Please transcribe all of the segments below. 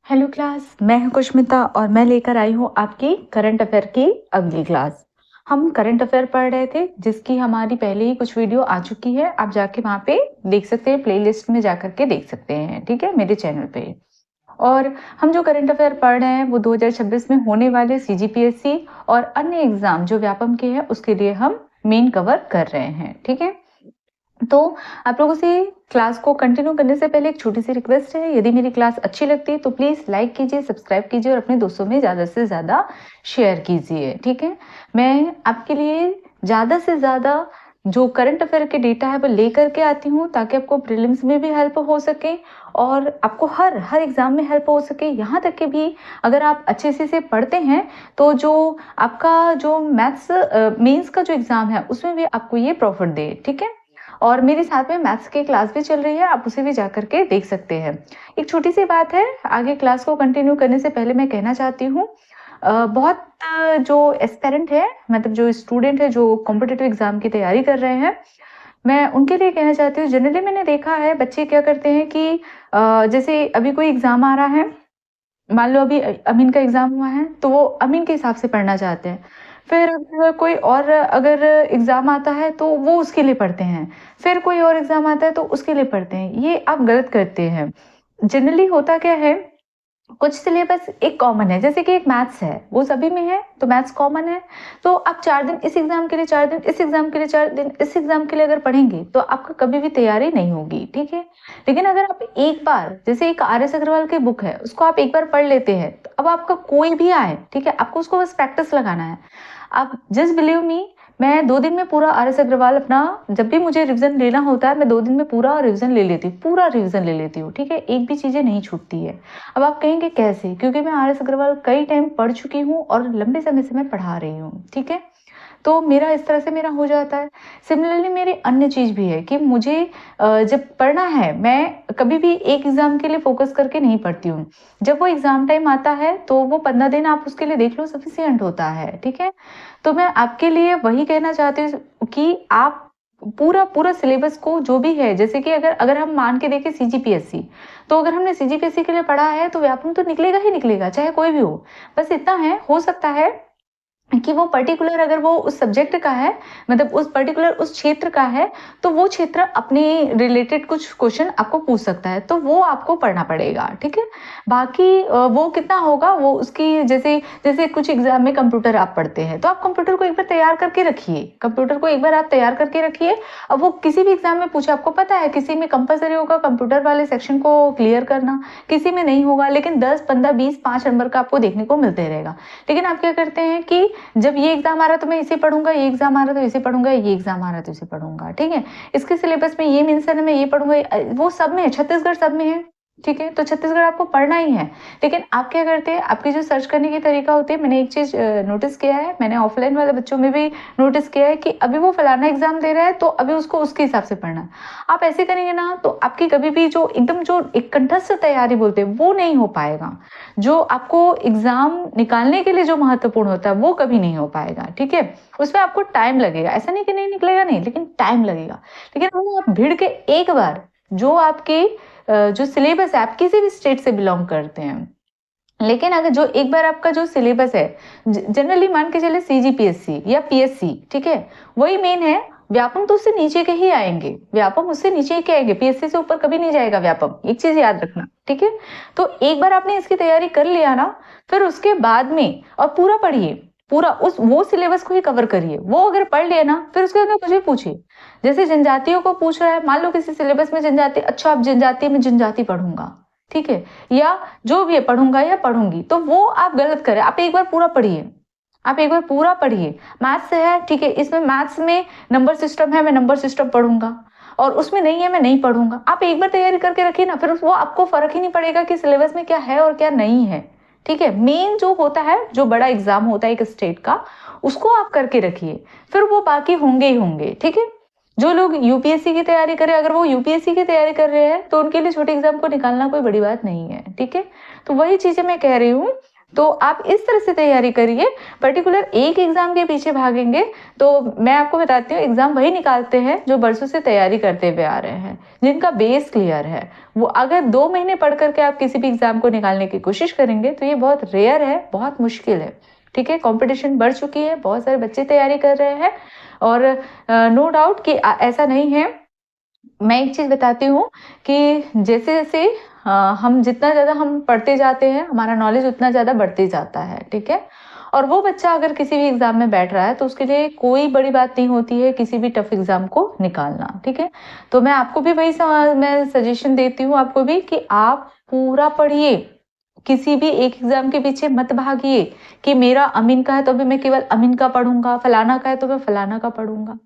Hello class, मैं हूं कुष्मिता और मैं लेकर आई हूं आपकी करंट अफेयर की अगली क्लास। हम करंट अफेयर पढ़ रहे थे जिसकी हमारी पहले ही कुछ वीडियो आ चुकी है। आप जाके वहां पे देख सकते हैं, प्लेलिस्ट में जाकर के देख सकते हैं, ठीक है, मेरे चैनल पे। और हम जो करंट अफेयर पढ़ रहे हैं वो 2026 में होने वाले सीजीपीएससी और अन्य एग्जाम जो व्यापम के हैं उसके लिए हम मेन कवर कर रहे हैं, ठीक है। तो आप लोगों से क्लास को कंटिन्यू करने से पहले एक छोटी सी रिक्वेस्ट है, यदि मेरी क्लास अच्छी लगती है तो प्लीज लाइक कीजिए, सब्सक्राइब कीजिए और अपने दोस्तों में ज्यादा से ज्यादा शेयर कीजिए, ठीक है। मैं आपके लिए ज्यादा से ज्यादा जो करंट अफेयर के डेटा है वो लेकर के आती हूँ ताकि आपको प्रीलिम्स में भी हेल्प हो सके और आपको हर हर एग्जाम में हेल्प हो सके। यहाँ तक कि भी अगर आप अच्छे से पढ़ते हैं तो जो आपका जो मैथ्स मेंस का जो एग्जाम है उसमें भी आपको ये प्रॉफिट दे, ठीक है। और मेरे साथ में मैथ्स की क्लास भी चल रही है, आप उसे भी जाकर के देख सकते हैं। एक छोटी सी बात है, आगे क्लास को कंटिन्यू करने से पहले मैं कहना चाहती हूँ, बहुत जो एस्पेरेंट है, मतलब जो स्टूडेंट है जो कॉम्पिटिटिव एग्जाम की तैयारी कर रहे हैं, मैं उनके लिए कहना चाहती हूँ। जनरली मैंने देखा है बच्चे क्या करते हैं कि जैसे अभी कोई एग्जाम आ रहा है, मान लो अभी अमीन का एग्जाम हुआ है तो वो अमीन के हिसाब से पढ़ना चाहते हैं। फिर अगर कोई और अगर एग्जाम आता है तो वो उसके लिए पढ़ते हैं। फिर कोई और एग्जाम आता है तो उसके लिए पढ़ते हैं। ये आप गलत करते हैं। जनरली होता क्या है, कुछ सिलेबस एक कॉमन है, जैसे कि एक मैथ्स है वो सभी में है तो मैथ्स कॉमन है। तो आप 4 दिन इस एग्जाम के लिए, 4 दिन इस एग्जाम के लिए, 4 दिन इस एग्जाम के लिए अगर पढ़ेंगे तो आपका कभी भी तैयारी नहीं होगी, ठीक है। लेकिन अगर आप एक बार, जैसे एक RS अग्रवाल की बुक है उसको आप एक बार पढ़ लेते हैं तो अब आपका कोई भी आए, ठीक है, आपको उसको बस प्रैक्टिस लगाना है। आप जस्ट बिलीव मी, मैं 2 दिन में पूरा RS अग्रवाल अपना, जब भी मुझे रिवीजन लेना होता है मैं 2 दिन में पूरा रिवीजन ले लेती हूँ, पूरा रिवीजन ले लेती हूँ, ठीक है, एक भी चीजें नहीं छूटती है। अब आप कहेंगे कैसे, क्योंकि मैं RS अग्रवाल कई टाइम पढ़ चुकी हूँ और लंबे समय से मैं पढ़ा रही हूँ, ठीक है। तो मेरा इस तरह से मेरा हो जाता है। सिमिलरली मेरी अन्य चीज भी है कि मुझे जब पढ़ना है मैं कभी भी एक एग्जाम के लिए फोकस करके नहीं पढ़ती हूँ। जब वो एग्जाम टाइम आता है तो वो 15 दिन आप उसके लिए देख लो, सफिशियंट होता है, ठीक है। तो मैं आपके लिए वही कहना चाहती हूँ कि आप पूरा पूरा सिलेबस को जो भी है, जैसे कि अगर अगर हम मान के देखें सीजीपीएससी, तो अगर हमने सीजीपीएससी के लिए पढ़ा है तो व्यापम तो निकलेगा ही निकलेगा, चाहे कोई भी हो। बस इतना है, हो सकता है कि वो पर्टिकुलर, अगर वो उस सब्जेक्ट का है, मतलब उस पर्टिकुलर उस क्षेत्र का है, तो वो क्षेत्र अपने रिलेटेड कुछ क्वेश्चन आपको पूछ सकता है तो वो आपको पढ़ना पड़ेगा, ठीक है। बाकी वो कितना होगा वो उसकी, जैसे जैसे कुछ एग्जाम में कंप्यूटर आप पढ़ते हैं तो आप कंप्यूटर को एक बार तैयार करके रखिए, कंप्यूटर को एक बार आप तैयार करके रखिए। अब वो किसी भी एग्जाम में पूछे, आपको पता है किसी में कंपलसरी होगा कंप्यूटर वाले सेक्शन को क्लियर करना, किसी में नहीं होगा, लेकिन 10 15 20 5 नंबर का आपको देखने को मिलते रहेगा। लेकिन आप क्या करते हैं कि जब ये एग्जाम आ रहा है तो मैं इसे पढ़ूंगा, ये एग्जाम आ रहा है तो इसे पढ़ूंगा, ये एग्जाम आ रहा है तो इसे पढ़ूंगा, ठीक है। इसके सिलेबस में ये मेंशन है मैं ये पढ़ूंगा, वो सब में है, छत्तीसगढ़ सब में है, ठीक है। तो छत्तीसगढ़ आपको पढ़ना ही है। लेकिन आप क्या करते हैं, आपकी जो सर्च करने की तरीका होती है, मैंने एक चीज नोटिस किया है, मैंने ऑफलाइन वाले बच्चों में भी नोटिस किया है कि अभी वो फलाना एग्जाम दे रहा है तो अभी उसको उसके हिसाब से पढ़ना है। आप ऐसे करेंगे ना तो आपकी कभी भी जो एकदम जो एक कंठस्थ तैयारी बोलते हैं वो नहीं हो पाएगा। जो आपको एग्जाम निकालने के लिए जो महत्वपूर्ण होता है वो कभी नहीं हो पाएगा, ठीक है। उसमें आपको टाइम लगेगा, ऐसा नहीं कि नहीं निकलेगा, नहीं, लेकिन टाइम लगेगा। लेकिन अगर आप भिड़ के एक बार जो आपके जो सिलेबस है, आप किसी भी स्टेट से बिलोंग करते हैं, लेकिन अगर जो एक बार आपका जो सिलेबस है, जनरली मान के चले सीजीपीएससी या पीएससी, ठीक है, वही मेन है। व्यापम तो उससे नीचे के ही आएंगे, व्यापम उससे नीचे के आएंगे, पीएससी से ऊपर कभी नहीं जाएगा व्यापम, एक चीज याद रखना, ठीक है। तो एक बार आपने इसकी तैयारी कर लिया ना, फिर उसके बाद में और पूरा पढ़िए, पूरा उस वो सिलेबस को ही कवर करिए। वो अगर पढ़ लिया ना फिर उसके बाद कुछ भी पूछिए, जैसे जनजातियों को पूछ रहा है, मान लो किसी सिलेबस में जनजाति, अच्छा अब जनजाति में जनजाति पढ़ूंगा, ठीक है, या जो भी है पढ़ूंगा या पढ़ूंगी, तो वो आप गलत करें। आप एक बार पूरा पढ़िए, आप एक बार पूरा पढ़िए। मैथ्स है, ठीक है, इसमें मैथ्स में नंबर सिस्टम है, मैं नंबर सिस्टम पढ़ूंगा, और उसमें नहीं है मैं नहीं पढ़ूंगा। आप एक बार तैयारी करके रखिए ना, फिर वो आपको फर्क ही नहीं पड़ेगा कि सिलेबस में क्या है और क्या नहीं है, ठीक है। मेन जो होता है, जो बड़ा एग्जाम होता है एक स्टेट का, उसको आप करके रखिए, फिर वो बाकी होंगे ही होंगे, ठीक है। जो लोग यूपीएससी की तैयारी करें, अगर वो यूपीएससी की तैयारी कर रहे हैं तो उनके लिए छोटे एग्जाम को निकालना कोई बड़ी बात नहीं है, ठीक है। तो वही चीजें मैं कह रही हूँ तो आप इस तरह से तैयारी करिए। पर्टिकुलर एक एग्जाम के पीछे भागेंगे तो मैं आपको बताती हूँ, एग्जाम वही निकालते हैं जो बरसों से तैयारी करते हुए आ रहे हैं, जिनका बेस क्लियर है। वो अगर 2 महीने पढ़ करके आप किसी भी एग्जाम को निकालने की कोशिश करेंगे तो ये बहुत रेयर है, बहुत मुश्किल है। ठीक है, कंपटीशन बढ़ चुकी है, बहुत सारे बच्चे तैयारी कर रहे हैं और नो डाउट कि ऐसा नहीं है। मैं एक चीज बताती हूँ कि जैसे जैसे हम जितना ज्यादा हम पढ़ते जाते हैं, हमारा नॉलेज उतना ज्यादा बढ़ते जाता है। ठीक है, और वो बच्चा अगर किसी भी एग्जाम में बैठ रहा है तो उसके लिए कोई बड़ी बात नहीं होती है किसी भी टफ एग्जाम को निकालना। ठीक है, तो मैं आपको भी वही मैं सजेशन देती हूँ आपको भी कि आप पूरा पढ़िए, किसी भी एक एग्जाम के पीछे मत भागिए कि मेरा अमीन का है तो अभी मैं केवल अमीन का पढ़ूंगा, फलाना का है तो मैं फलाना का पढ़ूंगा।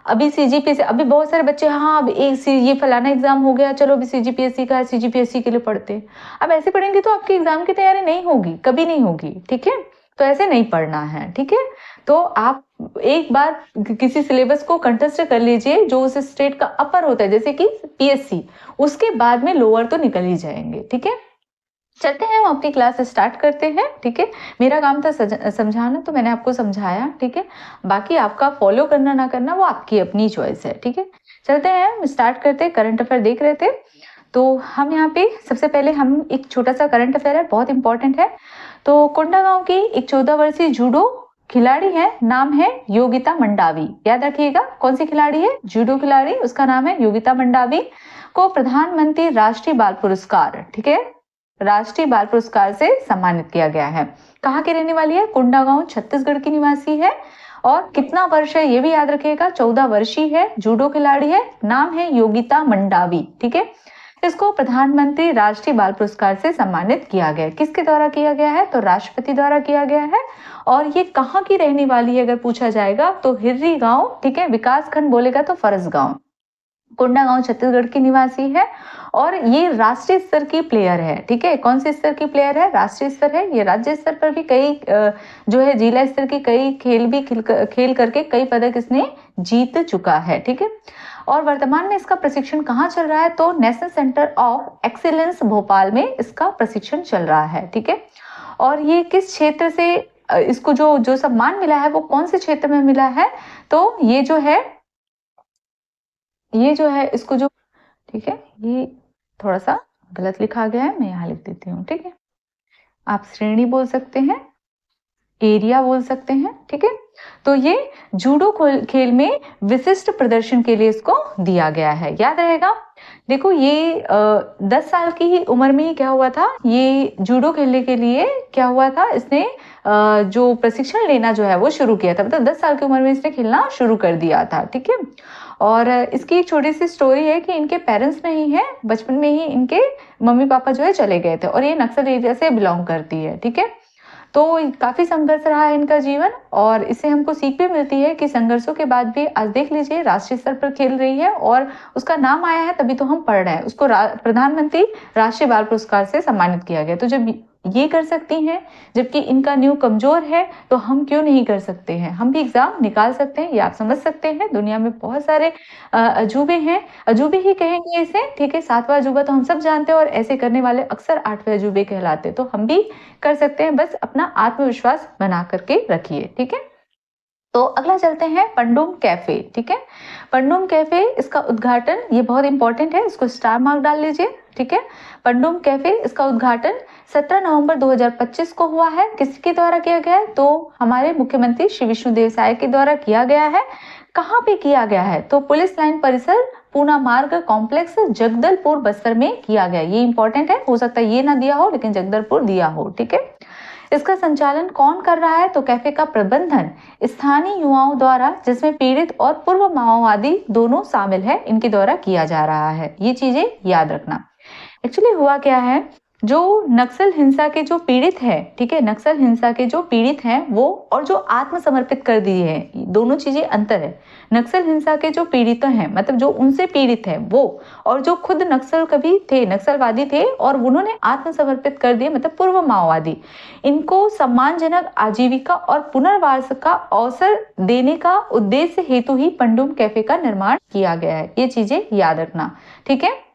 अभी सीजीपीएससी, अभी बहुत सारे बच्चे, हाँ अब ये फलाना एग्जाम हो गया, चलो अभी सीजीपीएससी का है, सीजीपीएससी के लिए पढ़ते हैं। अब ऐसे पढ़ेंगे तो आपकी एग्जाम की तैयारी नहीं होगी, कभी नहीं होगी। ठीक है, तो ऐसे नहीं पढ़ना है। ठीक है, तो आप एक बार किसी सिलेबस को कंटेस्ट कर लीजिए जो उस स्टेट का अपर होता है, जैसे कि पीएससी, उसके बाद में लोअर तो निकल ही जाएंगे। ठीक है, चलते हैं, हम अपनी क्लास स्टार्ट करते हैं। ठीक है, मेरा काम था समझाना, तो मैंने आपको समझाया। ठीक है, बाकी आपका फॉलो करना ना करना वो आपकी अपनी चॉइस है। ठीक है, चलते हैं, हम स्टार्ट करते हैं। करंट अफेयर देख रहे थे तो हम यहाँ पे सबसे पहले हम एक छोटा सा करंट अफेयर है, बहुत इंपॉर्टेंट है। तो कोंडागांव की एक 14 वर्षीय जूडो खिलाड़ी है, नाम है योगिता मंडावी। याद रखिएगा कौन सी खिलाड़ी है, जूडो खिलाड़ी, उसका नाम है योगिता मंडावी, को प्रधानमंत्री राष्ट्रीय बाल पुरस्कार, ठीक है, राष्ट्रीय बाल पुरस्कार से सम्मानित किया गया है। कहाँ की रहने वाली है, कोंडागांव छत्तीसगढ़ की निवासी है। और कितना वर्ष है ये भी याद रखिएगा, 14 वर्षीय है, जूडो खिलाड़ी है, नाम है योगिता मंडावी। ठीक है, इसको प्रधानमंत्री राष्ट्रीय बाल पुरस्कार से सम्मानित किया गया। किसके द्वारा किया गया है, तो राष्ट्रपति द्वारा किया गया है। और ये कहाँ की रहने वाली है अगर पूछा जाएगा तो हिर्री गांव, ठीक है, विकास खंड बोलेगा तो फरस गांव, कोंडागांव छत्तीसगढ़ की निवासी है। और ये राष्ट्रीय स्तर की प्लेयर है। ठीक है, कौन से स्तर की प्लेयर है, राष्ट्रीय स्तर है। ये राज्य स्तर पर भी कई जो है जिला स्तर की कई खेल करके कई पदक इसने जीत चुका है। ठीक है, और वर्तमान में इसका प्रशिक्षण कहाँ चल रहा है, तो national centre of excellence Bhopal में इसका प्रशिक्षण चल रहा है। ठीक है, और ये किस क्षेत्र से इसको जो सम्मान मिला है वो कौन से क्षेत्र में मिला है, तो ये जो है इसको जो, ठीक है, ये थोड़ा सा गलत लिखा गया है, मैं यहाँ लिख देती हूँ। ठीक है, आप श्रेणी बोल सकते हैं, एरिया बोल सकते हैं। ठीक है, तो ये जूडो खेल में विशिष्ट प्रदर्शन के लिए इसको दिया गया है, याद रहेगा। देखो ये 10 साल की ही उम्र में ही क्या हुआ था, ये जूडो खेलने के लिए क्या हुआ था, इसने जो प्रशिक्षण लेना जो है वो शुरू किया था, मतलब 10 साल की उम्र में इसने खेलना शुरू कर दिया था। ठीक है, और इसकी एक छोटी सी स्टोरी है कि इनके पेरेंट्स नहीं है, बचपन में ही इनके मम्मी पापा जो है चले गए थे, और ये नक्सल एरिया से बिलोंग करती है। ठीक है, तो काफी संघर्ष रहा है इनका जीवन, और इससे हमको सीख भी मिलती है कि संघर्षों के बाद भी आज देख लीजिए राष्ट्रीय स्तर पर खेल रही है और उसका नाम आया है, तभी तो हम पढ़ रहे हैं। उसको प्रधानमंत्री राष्ट्रीय बाल पुरस्कार से सम्मानित किया गया। तो जब ये कर सकती हैं, जबकि इनका न्यू कमजोर है, तो हम क्यों नहीं कर सकते हैं, हम भी एग्जाम निकाल सकते हैं। ये आप समझ सकते हैं, दुनिया में बहुत सारे अजूबे हैं, अजूबे ही कहेंगे इसे। ठीक है, 7वां अजूबा तो हम सब जानते हैं, और ऐसे करने वाले अक्सर 8वें अजूबे कहलाते, तो हम भी कर सकते हैं, बस अपना आत्मविश्वास बना करके रखिए। ठीक है, तो अगला चलते हैं पंडुम कैफे। ठीक है, पंडुम कैफे, इसका उद्घाटन, ये बहुत इंपॉर्टेंट है, इसको स्टार मार्क डाल लीजिए। ठीक है, पंडुम कैफे, इसका उद्घाटन 17 नवंबर 2025 को हुआ है। किसके द्वारा किया गया है, तो हमारे मुख्यमंत्री श्री विष्णुदेव साय के द्वारा किया गया है। कहाँ पे किया गया है, तो पुलिस लाइन परिसर, पूना मार्ग कॉम्प्लेक्स, जगदलपुर, बस्तर में किया गया। ये इंपॉर्टेंट है, हो सकता है ये ना दिया हो लेकिन जगदलपुर दिया हो। ठीक है, इसका संचालन कौन कर रहा है, तो कैफे का प्रबंधन स्थानीय युवाओं द्वारा, जिसमें पीड़ित और पूर्व माओवादी दोनों शामिल है, इनके द्वारा किया जा रहा है। ये चीजें याद रखना। एक्चुअली हुआ क्या है, जो नक्सल हिंसा के जो पीड़ित है, ठीक है, नक्सल हिंसा के जो पीड़ित हैं वो, और जो आत्मसमर्पित कर दिए हैं, दोनों चीजें अंतर है। नक्सल हिंसा के जो पीड़ित हैं, मतलब जो उनसे पीड़ित है वो, और जो खुद नक्सल कभी थे, नक्सलवादी थे और उन्होंने आत्मसमर्पित कर दिए, मतलब पूर्व माओवादी, इनको सम्मानजनक आजीविका और पुनर्वास का अवसर देने का उद्देश्य हेतु ही पंडुम कैफे का निर्माण किया गया है। ये चीजें याद रखना। ठीक है,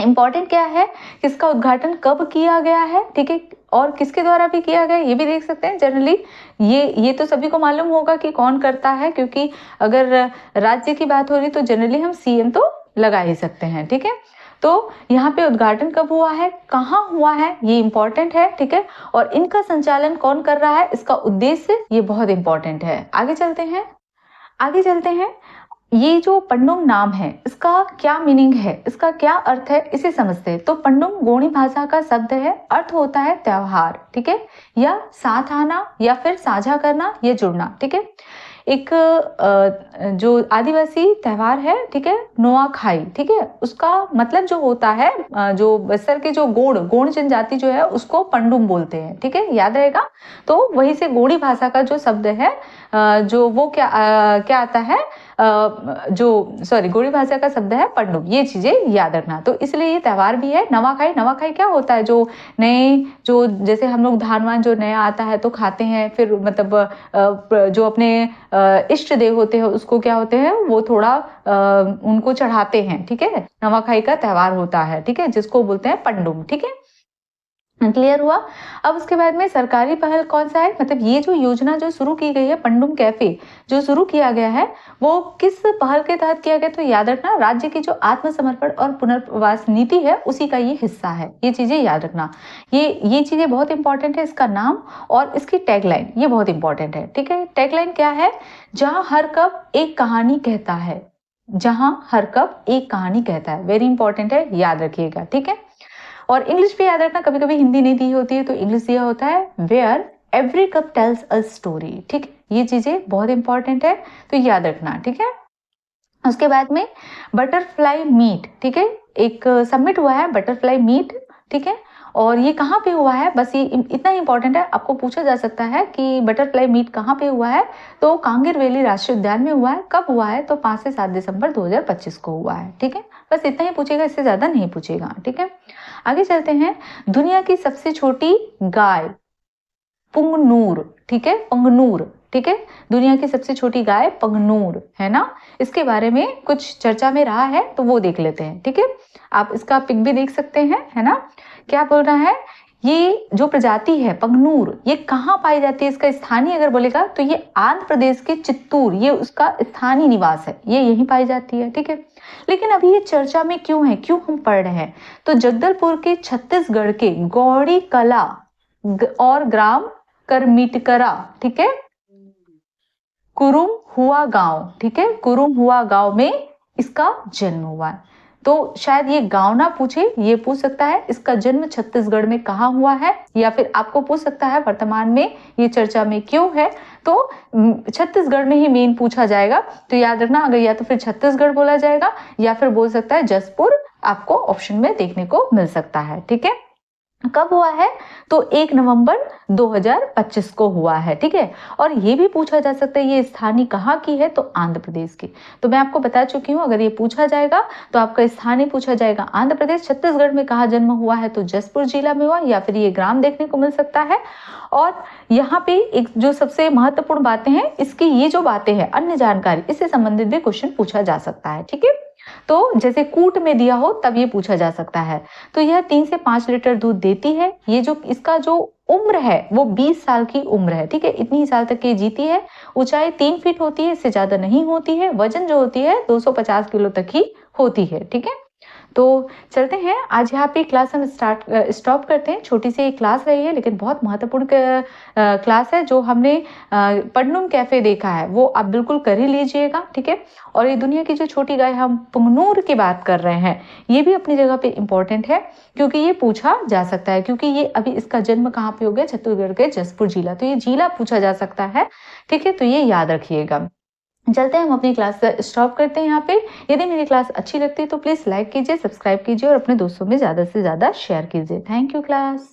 इम्पोर्टेंट क्या है, किसका उद्घाटन कब किया गया है, ठीक है, और किसके द्वारा भी किया गया ये भी देख सकते हैं। जनरली ये तो सभी को मालूम होगा कि कौन करता है, क्योंकि अगर राज्य की बात हो रही तो जनरली हम सीएम तो लगा ही सकते हैं, ठीक है। तो यहाँ पे उद्घाटन कब हुआ है, कहाँ हुआ है, ये इंपॉर्टेंट है, ठीक है। और इनका संचालन कौन कर रहा है, इसका उद्देश्य, ये बहुत इंपॉर्टेंट है। आगे चलते हैं, आगे चलते हैं। ये जो पंडुम नाम है, इसका क्या मीनिंग है, इसका क्या अर्थ है, इसे समझते हैं। तो पंडुम गोंडी भाषा का शब्द है, अर्थ होता है त्योहार, ठीक है, या साथ आना या फिर साझा करना या जुड़ना, ठीक है। एक जो आदिवासी त्योहार है, ठीक है, नुआखाई, ठीक है, उसका मतलब जो होता है, जो बस्तर के जो गोंड जनजाति जो है उसको पंडुम बोलते हैं, ठीक है, याद रहेगा। तो वहीं से गोंडी भाषा का जो शब्द है, जो वो क्या आता है, गोंडी भाषा का शब्द है पंडुम, ये चीजें याद रखना। तो इसलिए ये त्योहार भी है। नवाखाई, नवाखाई क्या होता है, जो नए, जो जैसे हम लोग धान वान जो नया आता है तो खाते हैं, फिर मतलब जो अपने इष्ट देव होते हैं उसको क्या होते हैं, वो थोड़ा उनको चढ़ाते हैं, ठीक है। नवाखाई का त्योहार होता है, ठीक है, जिसको बोलते हैं पंडुम, ठीक है। क्लियर हुआ। अब उसके बाद में सरकारी पहल कौन सा है, मतलब ये जो योजना जो शुरू की गई है, पंडुम कैफे जो शुरू किया गया है, वो किस पहल के तहत किया गया, तो याद रखना राज्य की जो आत्मसमर्पण और पुनर्वास नीति है उसी का ये हिस्सा है। ये चीजें याद रखना, ये चीजें बहुत इंपॉर्टेंट है। इसका नाम और इसकी टैगलाइन ये बहुत इंपॉर्टेंट है, ठीक है। टैगलाइन क्या है, जहां हर कप एक कहानी कहता है, जहां हर कप एक कहानी कहता है, वेरी इंपॉर्टेंट है, याद रखिएगा, ठीक है। और इंग्लिश भी याद रखना, कभी कभी हिंदी नहीं दी होती है तो इंग्लिश दिया होता है, where every cup tells a story, ठीक, ये चीजें बहुत इंपॉर्टेंट है, तो याद रखना, ठीक है। उसके बाद में बटरफ्लाई मीट, ठीक है, एक सबमिट हुआ है बटरफ्लाई मीट, ठीक है, और ये कहाँ पे हुआ है, बस ये इतना इंपॉर्टेंट है, आपको पूछा जा सकता है कि बटरफ्लाई मीट कहाँ पे हुआ है, तो कांगेर वैली राष्ट्रीय उद्यान में हुआ है। कब हुआ है, तो 5 से 7 दिसंबर 2025 को हुआ है, ठीक है। बस इतना ही पूछेगा, इससे ज्यादा नहीं पूछेगा, ठीक है। आगे चलते हैं। दुनिया की सबसे छोटी गाय पुंगनूर, ठीक है, पंगनूर, ठीक है, दुनिया की सबसे छोटी गाय पंगनूर है ना। इसके बारे में कुछ चर्चा में रहा है तो वो देख लेते हैं, ठीक है। आप इसका पिक भी देख सकते हैं, है ना। क्या बोल रहा है, ये जो प्रजाति है पंगनूर, ये कहाँ पाई जाती है, इसका स्थानीय अगर बोलेगा तो ये आंध्र प्रदेश के चित्तूर, ये उसका स्थानीय निवास है, ये यहीं पाई जाती है, ठीक है। लेकिन अभी ये चर्चा में क्यों है, क्यों हम पढ़ रहे हैं, तो जगदलपुर के छत्तीसगढ़ के गौड़ी कला और ग्राम करमिटकरा, ठीक है, कुरुम हुआ गांव, ठीक है, कुरुम हुआ गांव में इसका जन्म हुआ है। तो शायद ये गांव ना पूछे, ये पूछ सकता है इसका जन्म छत्तीसगढ़ में कहाँ हुआ है, या फिर आपको पूछ सकता है वर्तमान में ये चर्चा में क्यों है, तो छत्तीसगढ़ में ही मेन पूछा जाएगा। तो याद रखना, अगर या तो फिर छत्तीसगढ़ बोला जाएगा या फिर बोल सकता है जसपुर, आपको ऑप्शन में देखने को मिल सकता है, ठीक है। कब हुआ है, तो 1 नवंबर 2025 को हुआ है, ठीक है। और ये भी पूछा जा सकता है ये स्थानीय कहाँ की है, तो आंध्र प्रदेश की। तो मैं आपको बता चुकी हूँ, अगर ये पूछा जाएगा तो आपका स्थानीय पूछा जाएगा आंध्र प्रदेश। छत्तीसगढ़ में कहाँ जन्म हुआ है, तो जसपुर जिला में हुआ, या फिर ये ग्राम देखने को मिल सकता है। और यहाँ पे एक जो सबसे महत्वपूर्ण बातें हैं, इसकी ये जो बातें हैं, अन्य जानकारी, इससे संबंधित भी क्वेश्चन पूछा जा सकता है, ठीक है। तो जैसे कूट में दिया हो तब ये पूछा जा सकता है। तो यह 3 से 5 लीटर दूध देती है। ये जो इसका जो उम्र है वो 20 साल की उम्र है, ठीक है, इतनी ही साल तक ये जीती है। ऊंचाई 3 फीट होती है, इससे ज्यादा नहीं होती है। वजन जो होती है 250 किलो तक ही होती है, ठीक है। तो चलते हैं, आज यहाँ पे क्लास हम स्टॉप करते हैं। छोटी सी क्लास रही है लेकिन बहुत महत्वपूर्ण क्लास है। जो हमने पंडुम कैफे देखा है वो आप बिल्कुल कर ही लीजिएगा, ठीक है। और ये दुनिया की जो छोटी गाय हम पुंगनूर की बात कर रहे हैं, ये भी अपनी जगह पे इम्पोर्टेंट है, क्योंकि ये पूछा जा सकता है, क्योंकि ये अभी इसका जन्म कहाँ पे हो गया, छत्तीसगढ़ के जसपुर जिला, तो ये जिला पूछा जा सकता है, ठीक है। तो ये याद रखिएगा। चलते हैं, हम अपनी क्लास स्टॉप करते हैं यहाँ पे। यदि मेरी क्लास अच्छी लगती है तो प्लीज लाइक कीजिए, सब्सक्राइब कीजिए और अपने दोस्तों में ज्यादा से ज्यादा शेयर कीजिए। Thank you class.